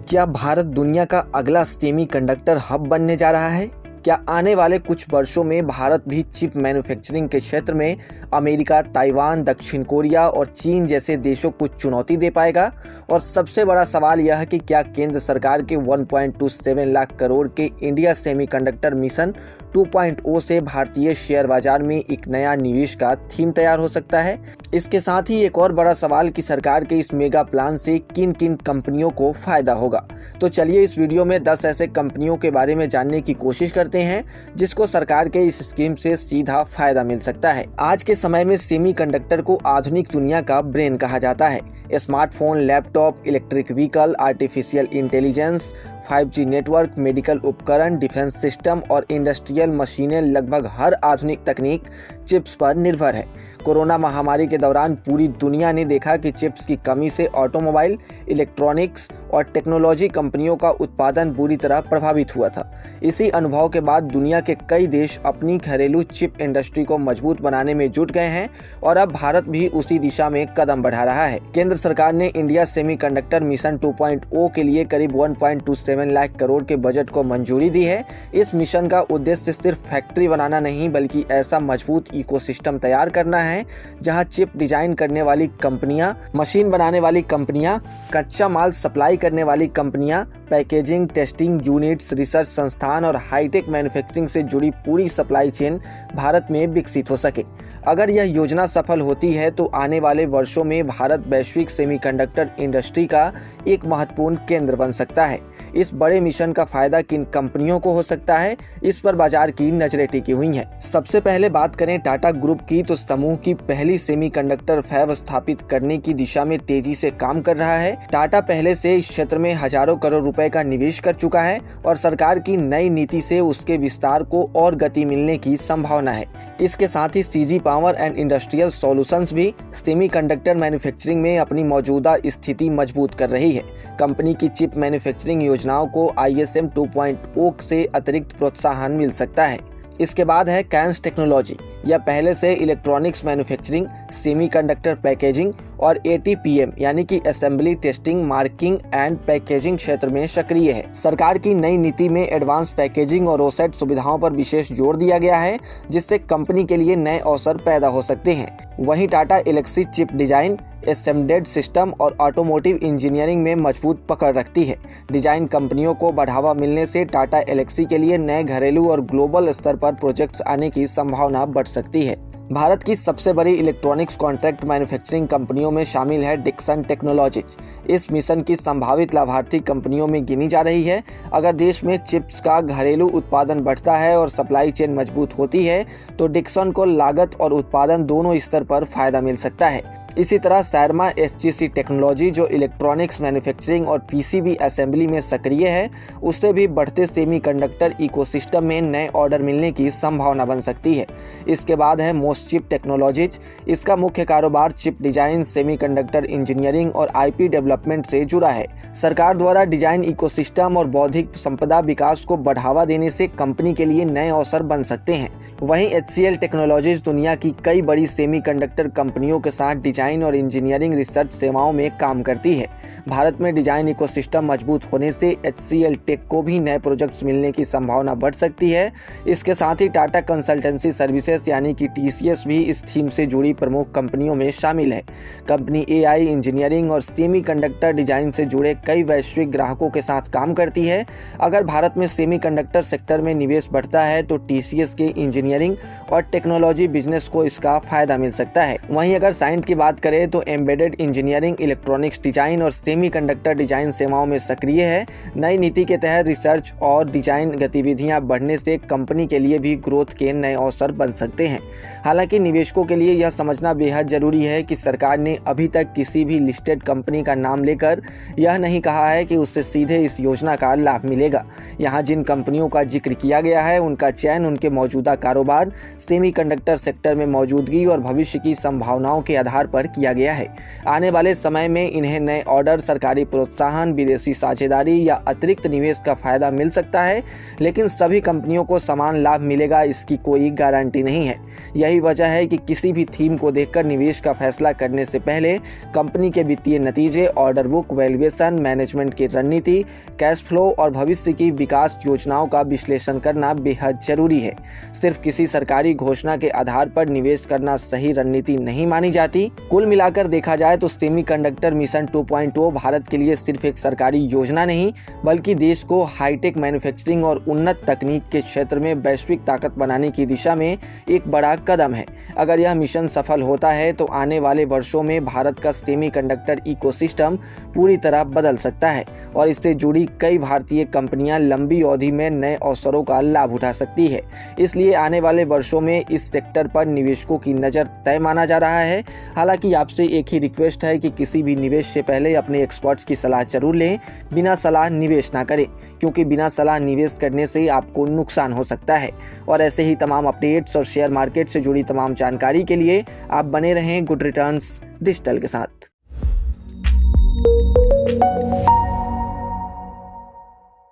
क्या भारत दुनिया का अगला सेमीकंडक्टर हब बनने जा रहा है? क्या आने वाले कुछ वर्षों में भारत भी चिप मैन्युफैक्चरिंग के क्षेत्र में अमेरिका, ताइवान, दक्षिण कोरिया और चीन जैसे देशों को चुनौती दे पाएगा? और सबसे बड़ा सवाल यह है कि क्या केंद्र सरकार के 1.27 लाख करोड़ के इंडिया सेमीकंडक्टर मिशन 2.0 से भारतीय शेयर बाजार में एक नया निवेश का थीम तैयार हो सकता है? इसके साथ ही एक और बड़ा सवाल कि सरकार के इस मेगा प्लान से किन किन कंपनियों को फायदा होगा। तो चलिए इस वीडियो में 10 ऐसे कंपनियों के बारे में जानने की कोशिश करते हैं जिसको सरकार के इस स्कीम से सीधा फायदा मिल सकता है। आज के समय में सेमीकंडक्टर को आधुनिक दुनिया का ब्रेन कहा जाता है। Smartphone, laptop, electric vehicle, artificial intelligence, 5G network, medical उपकरण, डिफेंस सिस्टम और इंडस्ट्रियल मशीनें, लगभग हर आधुनिक तकनीक चिप्स पर निर्भर है। कोरोना महामारी के दौरान पूरी दुनिया ने देखा कि चिप्स की कमी से ऑटोमोबाइल, इलेक्ट्रॉनिक्स और टेक्नोलॉजी कंपनियों का उत्पादन बुरी तरह प्रभावित हुआ था। इसी अनुभव के बाद दुनिया के कई देश अपनी घरेलू चिप इंडस्ट्री को मजबूत बनाने में जुट गए हैं और अब भारत भी उसी दिशा में कदम बढ़ा रहा है। केंद्र सरकार ने इंडिया सेमीकंडक्टर मिशन 2.0 के लिए करीब 1.27 लाख करोड़ के बजट को मंजूरी दी है। इस मिशन का उद्देश्य सिर्फ फैक्ट्री बनाना नहीं बल्कि ऐसा मजबूत इकोसिस्टम तैयार करना है जहां चिप डिजाइन करने वाली कंपनियां, मशीन बनाने वाली कंपनियां, कच्चा माल सप्लाई करने वाली कंपनियां, पैकेजिंग, टेस्टिंग यूनिट्स, रिसर्च संस्थान और हाईटेक मैन्युफैक्चरिंग से जुड़ी पूरी सप्लाई चेन भारत में विकसित हो सके। अगर यह योजना सफल होती है तो आने वाले वर्षों में भारत वैश्विक सेमीकंडक्टर इंडस्ट्री का एक महत्वपूर्ण केंद्र बन सकता है। इस बड़े मिशन का फायदा किन कंपनियों को हो सकता है, इस पर बाजार की नजरें टिकी हुई हैं। सबसे पहले बात करें टाटा ग्रुप की, तो समूह की पहली सेमीकंडक्टर फैब स्थापित करने की दिशा में तेजी से काम कर रहा है। टाटा पहले से इस क्षेत्र में हजारों करोड़ रुपए का निवेश कर चुका है और सरकार की नई नीति से उसके विस्तार को और गति मिलने की संभावना है। इसके साथ ही CG power and industrial solutions भी सेमीकंडक्टर मैन्युफैक्चरिंग में अपनी मौजूदा स्थिति मजबूत कर रही है। कंपनी की चिप मैन्युफैक्चरिंग योजनाओं को ISM 2.0 से अतिरिक्त प्रोत्साहन मिल सकता है। इसके बाद है कैन्स टेक्नोलॉजी। यह पहले से इलेक्ट्रॉनिक्स मैन्युफैक्चरिंग, सेमीकंडक्टर पैकेजिंग और ATPM यानी कि assembly, testing, marking and packaging क्षेत्र में सक्रिय है। सरकार की नई नीति में एडवांस पैकेजिंग और ओसेट सुविधाओं पर विशेष जोर दिया गया है जिससे कंपनी के लिए नए अवसर पैदा हो सकते हैं। वहीं Tata Elxsi chip design, embedded system और ऑटोमोटिव इंजीनियरिंग में मजबूत पकड़ रखती है। डिजाइन कंपनियों को बढ़ावा मिलने से टाटा एलेक्सी के लिए नए घरेलू और ग्लोबल स्तर पर प्रोजेक्ट्स आने की संभावना बढ़ सकती है। भारत की सबसे बड़ी इलेक्ट्रॉनिक्स कॉन्ट्रैक्ट मैन्युफैक्चरिंग कंपनियों में शामिल है डिक्सन टेक्नोलॉजीज। इस मिशन की संभावित लाभार्थी कंपनियों में गिनी जा रही है। अगर देश में चिप्स का घरेलू उत्पादन बढ़ता है और सप्लाई चेन मजबूत होती है तो डिक्सन को लागत और उत्पादन दोनों स्तर पर फायदा मिल सकता है। इसी तरह सायरमा SGC टेक्नोलॉजी जो इलेक्ट्रॉनिक्स मैन्युफैक्चरिंग और PCB असेंबली में सक्रिय है, उससे भी बढ़ते सेमीकंडक्टर इकोसिस्टम में नए ऑर्डर मिलने की संभावना बन सकती है। इसके बाद है मोस्टचिप टेक्नोलॉजीज। इसका मुख्य कारोबार चिप डिजाइन, सेमीकंडक्टर इंजीनियरिंग और IP डेवलपमेंट से जुड़ा है। सरकार द्वारा डिजाइन इकोसिस्टम और बौद्धिक संपदा विकास को बढ़ावा देने से कंपनी के लिए नए अवसर बन सकते हैं। वहीं HCL टेक्नोलॉजीज दुनिया की कई बड़ी सेमीकंडक्टर कंपनियों के साथ डिजाइन और इंजीनियरिंग रिसर्च सेवाओं में काम करती है। भारत में डिजाइन इकोसिस्टम मजबूत होने से HCL टेक को भी नए प्रोजेक्ट्स मिलने की संभावना बढ़ सकती है। इसके साथ ही टाटा कंसल्टेंसी सर्विसेज यानी कि TCS भी इस थीम से जुड़ी प्रमुख कंपनियों में शामिल है। कंपनी AI इंजीनियरिंग और सेमीकंडक्टर डिजाइन से जुड़े कई वैश्विक ग्राहकों के साथ काम करती है। अगर भारत में सेमीकंडक्टर सेक्टर में निवेश बढ़ता है तो TCS के इंजीनियरिंग और टेक्नोलॉजी बिजनेस को इसका फायदा मिल सकता है। वहीं अगर साइंट की बात करें तो एम्बेडेड इंजीनियरिंग, इलेक्ट्रॉनिक्स डिजाइन और सेमीकंडक्टर डिजाइन सेवाओं में सक्रिय है। नई नीति के तहत रिसर्च और डिजाइन गतिविधियां बढ़ने से कंपनी के लिए भी ग्रोथ के नए अवसर बन सकते हैं। हालांकि निवेशकों के लिए यह समझना बेहद जरूरी है कि सरकार ने अभी तक किसी भी लिस्टेड कंपनी का नाम लेकर यह नहीं कहा है कि उससे सीधे इस योजना का लाभ मिलेगा। यहाँ जिन कंपनियों का जिक्र किया गया है उनका चयन उनके मौजूदा कारोबार, सेमीकंडक्टर सेक्टर में मौजूदगी और भविष्य की संभावनाओं के आधार पर पर किया गया है। आने वाले समय में इन्हें नए ऑर्डर, सरकारी प्रोत्साहन, विदेशी साझेदारी या अतिरिक्त निवेश का फायदा मिल सकता है, लेकिन सभी कंपनियों को समान लाभ मिलेगा इसकी कोई गारंटी नहीं है। यही वजह है कि किसी भी थीम को देखकर निवेश का फैसला करने से पहले कंपनी के वित्तीय नतीजे, ऑर्डर बुक, वैल्यूएशन, मैनेजमेंट की रणनीति, कैश फ्लो और भविष्य की विकास योजनाओं का विश्लेषण करना बेहद जरूरी है। सिर्फ किसी सरकारी घोषणा के आधार पर निवेश करना सही रणनीति नहीं मानी जाती। कुल मिलाकर देखा जाए तो सेमीकंडक्टर मिशन 2.0 भारत के लिए सिर्फ एक सरकारी योजना नहीं, बल्कि देश को हाईटेक मैन्युफैक्चरिंग और उन्नत तकनीक के क्षेत्र में वैश्विक ताकत बनाने की दिशा में एक बड़ा कदम है। अगर यह मिशन सफल होता है तो आने वाले वर्षों में भारत का सेमीकंडक्टर इकोसिस्टम पूरी तरह बदल सकता है और इससे जुड़ी कई भारतीय कंपनियां लंबी अवधि में नए अवसरों का लाभ उठा सकती है। इसलिए आने वाले वर्षों में इस सेक्टर पर निवेशकों की नज़र तय माना जा रहा है। हालांकि आपसे एक ही रिक्वेस्ट है कि किसी भी निवेश से पहले अपने एक्सपर्ट्स की सलाह जरूर लें। बिना सलाह निवेश ना करें, क्योंकि बिना सलाह निवेश करने से आपको नुकसान हो सकता है। और ऐसे ही तमाम अपडेट्स और शेयर मार्केट से जुड़ी तमाम जानकारी के लिए आप बने रहें गुड रिटर्न्स डिजिटल के साथ।